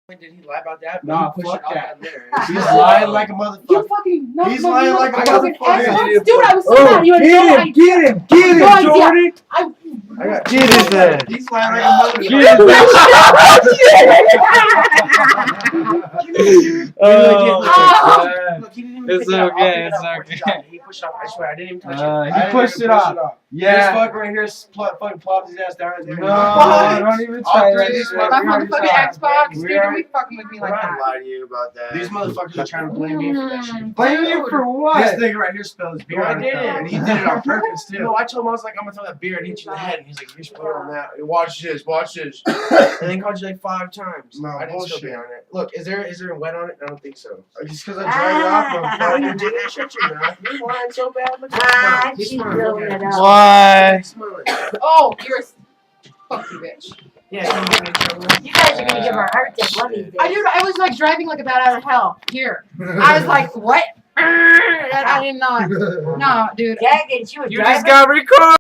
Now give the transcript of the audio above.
Did he lie about that? But Nah, he pushed fuck it off that. on there. He's lying like a motherfucker. You fucking no, He's no, lying you like a fucking motherfucker. Xbox. Dude, I was so Oh, mad. You had no idea. get him, No idea. Jordan. I got Get his ass. He's lying like a motherfucker. Get his Oh, look, he didn't even It's pick it up. I'll okay, pick it it's up, push it okay. off. He pushed it off. I swear, I didn't even touch it. I He didn't pushed even it push off. This Yeah. fuck right here fucking plopped his ass down there. No, What? don't even All try three that of these shit. that motherfucking Xbox, We dude, are- we fucking with me like I'm not that. lie to you about that. These motherfuckers are trying to blame me for that shit. Blame you for This what? nigga right here spilled his beer No, I on it, didn't. and he did it on purpose too. No, I told him I was like, I'm gonna throw that beer and hit you in the head. And he's like, you're spilling on that. Watch this, watch this. And then called you like 5 times. No, I didn't spill bullshit. beer on it. Look, is there a wet on it? I don't think so. Just because I dried it off, No, motherfucker. you didn't. Shut your mouth. You're lying so bad. Look at Ah, that. He's she's smiling. blowing Look at it him. up. Why? He's smiling. Oh, you're a fuck you, bitch. Yeah, you get me in trouble. You guys are gonna give her a heart attack one of these days. I was like driving like a bat out of hell. Here, I was like, what? I did not. No, dude. Dang it, she was You driving. just got recorded.